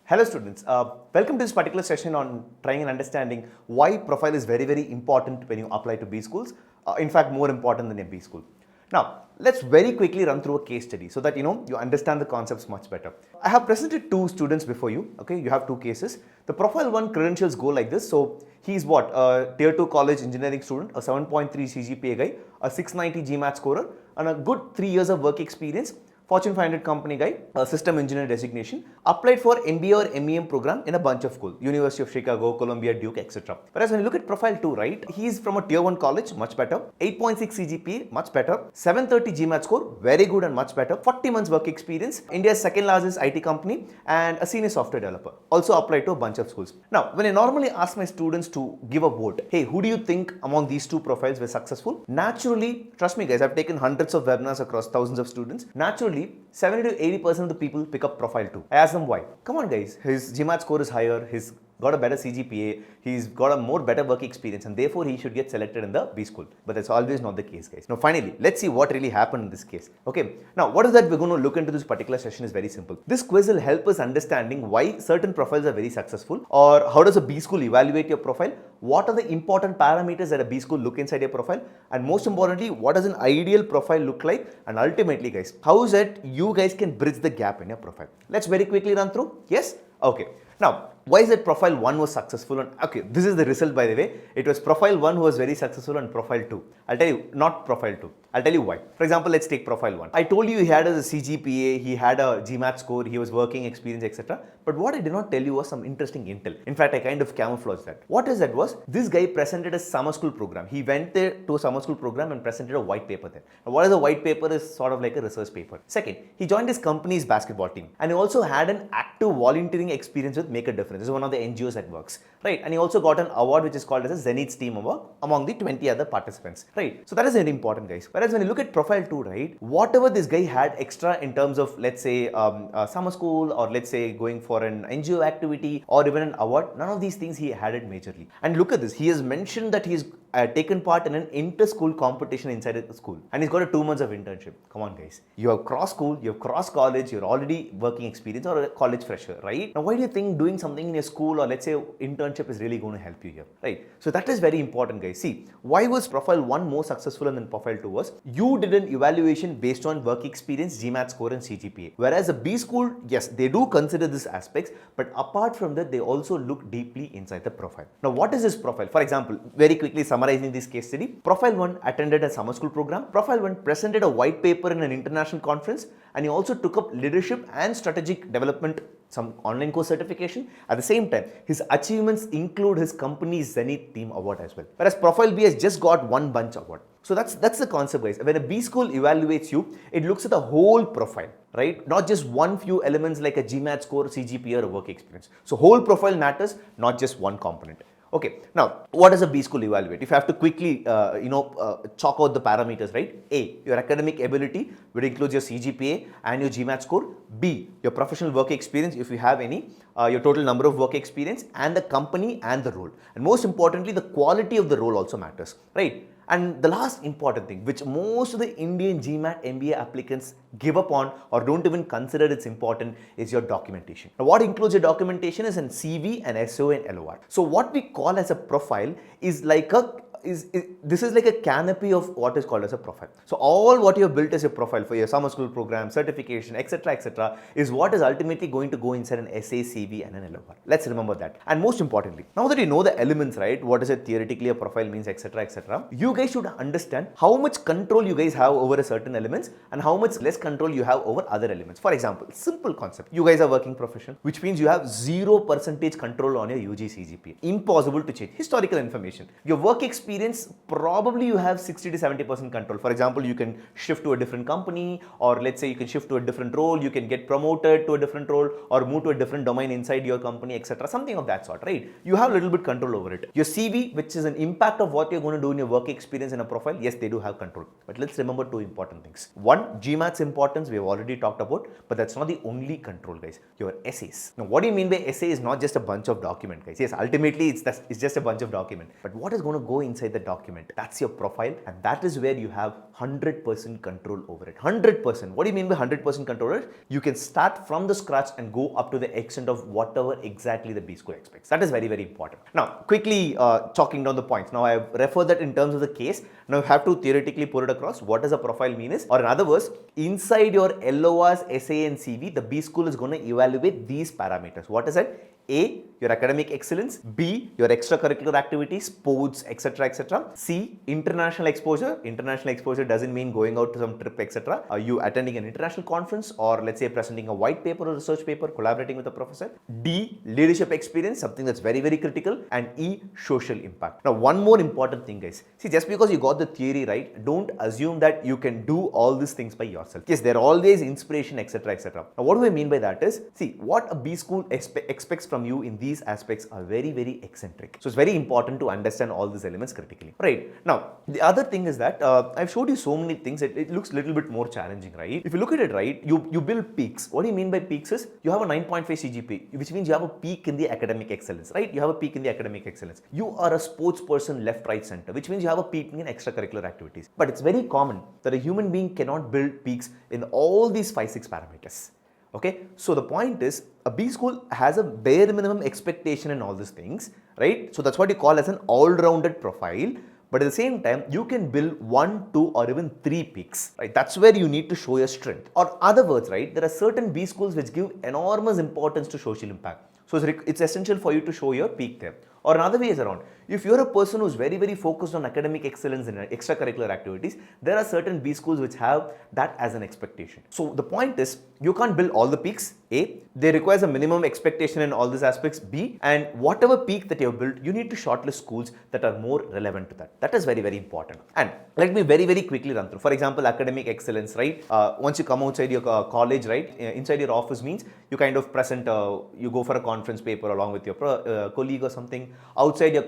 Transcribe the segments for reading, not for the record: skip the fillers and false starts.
Hello students, welcome to this particular session on trying and understanding why profile is very important when you apply to B schools, in fact more important than a B school. Now, let's very quickly run through a case study so that you understand the concepts much better. I have presented two students before you, okay, you have two cases. The profile 1 credentials go like this. So he's what, a tier 2 college engineering student, a 7.3 CGPA guy, a 690 GMAT scorer and a good 3 years of work experience. Fortune 500 company guy, a system engineer designation, applied for MBA or MEM program in a bunch of schools, University of Chicago, Columbia, Duke, etc. Whereas when you look at profile 2, right, he is from a tier 1 college, much better, 8.6 CGPA, much better, 730 GMAT score, very good and much better, 40 months work experience, India's second largest IT company, and a senior software developer. Also applied to a bunch of schools. Now, when I normally ask my students to give a vote, hey, who do you think among these two profiles were successful? Naturally, trust me guys, I've taken hundreds of webinars across thousands of students. Naturally, 70 to 80% of the people pick up profile 2. I ask them why. Come on guys, his GMAT score is higher, he's got a better CGPA, he's got a more better work experience and therefore he should get selected in the B school. But that's always not the case guys. Now finally, let's see what really happened in this case. Okay, now what is that we're going to look into this particular session is very simple. This quiz will help us understanding why certain profiles are very successful, or how does a B school evaluate your profile, what are the important parameters that a B school look inside your profile, and most importantly, what does an ideal profile look like, and ultimately guys, how is it you guys can bridge the gap in your profile. Let's very quickly run through. Yes? Okay. Now, why is it profile 1 was successful? And okay, this is the result by the way. It was profile 1 who was very successful and profile 2. I'll tell you, not profile 2. I'll tell you why. For example, let's take profile 1. I told you he had a CGPA, he had a GMAT score, he was working experience, etc. But what I did not tell you was some interesting intel. In fact, I kind of camouflaged that. What is that was, this guy presented a summer school program. He went there to a summer school program and presented a white paper there. Now, what is a white paper is sort of like a research paper. Second, he joined his company's basketball team and he also had an active volunteering experience with Make a Difference. This is one of the NGOs that works, right? And he also got an award which is called as a Zenith Team Award among the 20 other participants, right? So that is very important guys. Whereas when you look at profile 2, right, whatever this guy had extra in terms of, let's say, summer school, or let's say going for an NGO activity or even an award, none of these things he had it majorly. And look at this, he has mentioned that he's taken part in an inter-school competition inside the school and he's got a 2 months of internship. Come on guys, you have cross school, you have cross college, you're already working experience or a college fresher, right? Now why do you think doing something in your school or let's say internship is really going to help you here, right? So that is very important guys. See, why was profile 1 more successful than profile 2 was, you did an evaluation based on work experience, GMAT score and CGPA. Whereas a B school, yes, they do consider these aspects, but apart from that, they also look deeply inside the profile. Now what is this profile? For example, very quickly summarizing this case study, profile 1 attended a summer school program, profile 1 presented a white paper in an international conference, and he also took up leadership and strategic development, some online course certification. At the same time, his achievements include his company's Zenith Team Award as well. Whereas profile B has just got one bunch award. So that's the concept guys. When a B school evaluates you, it looks at the whole profile, right? Not just one few elements like a GMAT score, CGPA or work experience. So whole profile matters, not just one component. Okay, now what does a B school evaluate? If you have to quickly, chalk out the parameters, right? A, your academic ability, which includes your CGPA and your GMAT score. B, your professional work experience, if you have any, your total number of work experience, and the company and the role. And most importantly, the quality of the role also matters, right? And the last important thing, which most of the Indian GMAT MBA applicants give up on or don't even consider it's important, is your documentation. Now, what includes your documentation is an CV, an SO, and LOR. So what we call as a profile is like this is like a canopy of what is called as a profile. So all what you have built as your profile for your summer school program, certification, etc., is what is ultimately going to go inside an essay, CV, and an LOR. Let's remember that. And most importantly, now that you know the elements, right, what is it theoretically a profile means, etc., you guys should understand how much control you guys have over a certain elements and how much less control you have over other elements. For example, simple concept. You guys are working professional, which means you have 0% control on your UG CGPA. Impossible to change. Historical information. Your work experience, probably you have 60 to 70% control. For example, you can shift to a different company, or let's say you can shift to a different role, you can get promoted to a different role or move to a different domain inside your company, etc. Something of that sort, right? You have a little bit control over it. Your CV, which is an impact of what you're going to do in your work experience in a profile, yes, they do have control. But let's remember two important things. One, GMAT's importance, we have already talked about, but that's not the only control, guys. Your essays. Now, what do you mean by essay is not just a bunch of document, guys? Yes, ultimately it's just a bunch of document. But what is going to go inside inside the document. That's your profile, and that is where you have 100% control over it. 100%. What do you mean by 100% control over it? You can start from the scratch and go up to the extent of whatever exactly the B school expects. That is very, very important. Now, quickly chalking down the points. Now, I have referred that in terms of the case. Now, you have to theoretically put it across. What does a profile mean is, or in other words, inside your LORs, SA and CV, the B school is going to evaluate these parameters. What is it? A, your academic excellence. B, your extracurricular activities, sports, etc., etc. C, international exposure. International exposure doesn't mean going out to some trip, etc. Are you attending an international conference, or let's say presenting a white paper or research paper, collaborating with a professor? D, leadership experience, something that's very, very critical. And E, social impact. Now, one more important thing, guys. See, just because you got the theory right, don't assume that you can do all these things by yourself. Yes, there are always inspiration, etc., etc. Now, what do I mean by that is, see, what a B school expects from you in these aspects are very, very eccentric. So it's very important to understand all these elements critically. Right. Now, the other thing is that I've showed you so many things. It looks a little bit more challenging, right? If you look at it, right, you build peaks. What do you mean by peaks is, you have a 9.5 CGPA, which means you have a peak in the academic excellence, right? You have a peak in the academic excellence. You are a sports person, left, right, center, which means you have a peak in extracurricular activities. But it's very common that a human being cannot build peaks in all these 5-6 parameters. Okay, so the point is, a B school has a bare minimum expectation in all these things, right? So that's what you call as an all-rounded profile. But at the same time, you can build 1, 2, or even 3 peaks, right? That's where you need to show your strength. Or other words, right? There are certain B schools which give enormous importance to social impact. So it's essential for you to show your peak there. Or another way is around, if you're a person who's very, very focused on academic excellence and extracurricular activities, there are certain B schools which have that as an expectation. So the point is, you can't build all the peaks. A, they require a minimum expectation in all these aspects. B, and whatever peak that you have built, you need to shortlist schools that are more relevant to that. That is very, very important. And let me very, very quickly run through. For example, academic excellence, right? Once you come outside your college, right? Inside your office means you kind of present, you go for a conference paper along with your colleague or something. Outside your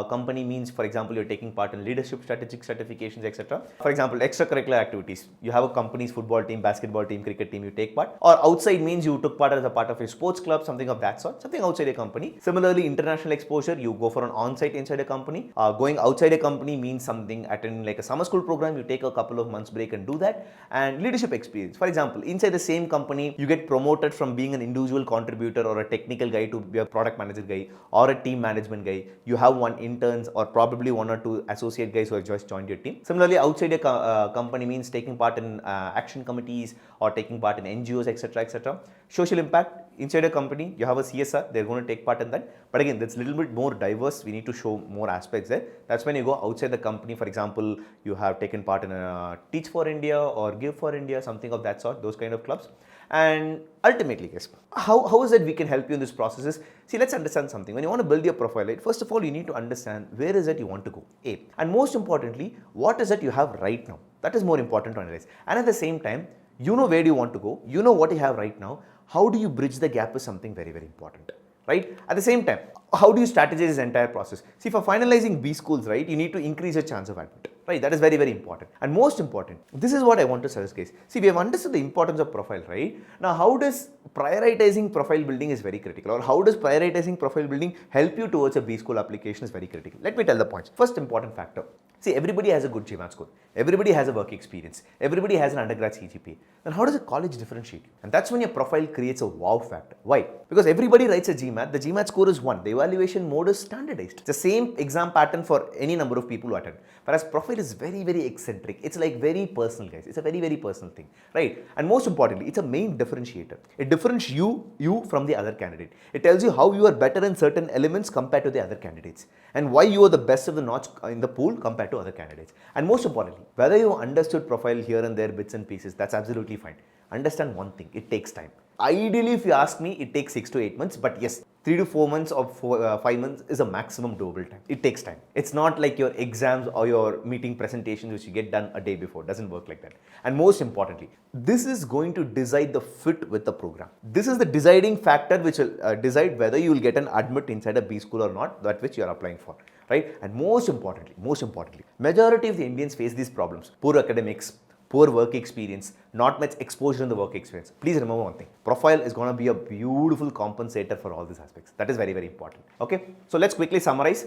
company means, for example, you're taking part in leadership, strategic certifications, etc. For example, extracurricular activities. You have a company's football team, basketball team, cricket team, you take part. Or outside means you took part as a part of a sports club, something of that sort, something outside a company. Similarly, international exposure, you go for an on-site inside a company. Going outside a company means something, attending like a summer school program, you take a couple of months break and do that. And leadership experience. For example, inside the same company, you get promoted from being an individual contributor or a technical guy to be a product manager guy or a team management guy. You have one interns or probably 1 or 2 associate guys who have just joined your team. Similarly, outside a company means taking part in action committees or taking part in NGOs, etc., etc. Social impact, inside a company, you have a CSR, they're going to take part in that. But again, that's a little bit more diverse. We need to show more aspects there. That's when you go outside the company. For example, you have taken part in a Teach for India or Give for India, something of that sort, those kind of clubs. And ultimately, guys, how is it we can help you in this process is, see, let's understand something. When you want to build your profile, right, first of all, you need to understand where is it you want to go, A. And most importantly, what is it you have right now? That is more important to analyze. And at the same time, you know where do you want to go, you know what you have right now, how do you bridge the gap is something very, very important, right? At the same time, how do you strategize this entire process? See, for finalizing B schools, right, you need to increase your chance of admit. Right, that is very, very important. And most important, this is what I want to suggest, guys. See, we have understood the importance of profile, right? Now, how does prioritizing profile building is very critical, or how does prioritizing profile building help you towards a B school application is very critical. Let me tell the points. First important factor. See, everybody has a good GMAT score. Everybody has a work experience. Everybody has an undergrad CGPA. Then how does a college differentiate you? And that's when your profile creates a wow factor. Why? Because everybody writes a GMAT. The GMAT score is 1. The evaluation mode is standardized. It's the same exam pattern for any number of people who attend. Whereas profile is very, very eccentric. It's like very personal, guys. It's a very, very personal thing, right? And most importantly, it's a main differentiator. It differentiates you from the other candidate. It tells you how you are better in certain elements compared to the other candidates, and why you are the best of the notch in the pool compared to other candidates. And most importantly, whether you understood profile here and there, bits and pieces, that's absolutely fine. Understand one thing, it takes time. Ideally, if you ask me, it takes 6 to 8 months, but yes, 3 to 4 months or 5 months is a maximum doable time. It takes time. It's not like your exams or your meeting presentations which you get done a day before. It doesn't work like that. And most importantly, this is going to decide the fit with the program. This is the deciding factor which will decide whether you will get an admit inside a B school or not, that which you are applying for, right? And most importantly, majority of the Indians face these problems. Poor academics, poor work experience, not much exposure in the work experience. Please remember one thing. Profile is going to be a beautiful compensator for all these aspects. That is very, very important. Okay. So let's quickly summarize.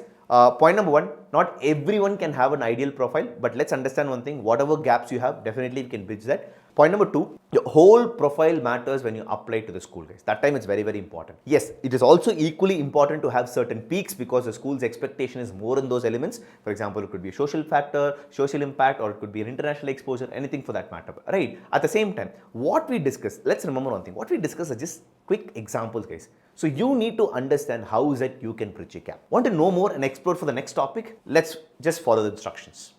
Point number one, not everyone can have an ideal profile, but let's understand one thing. Whatever gaps you have, definitely you can bridge that. Point number two, your whole profile matters when you apply to the school, guys. That time it's very, very important. Yes, it is also equally important to have certain peaks because the school's expectation is more in those elements. For example, it could be a social factor, social impact, or it could be an international exposure, anything for that matter, right? At the same time, what we discuss, let's remember one thing. What we discuss are just quick examples, guys. So you need to understand how is it you can bridge a gap. Want to know more and explore for the next topic? Let's just follow the instructions.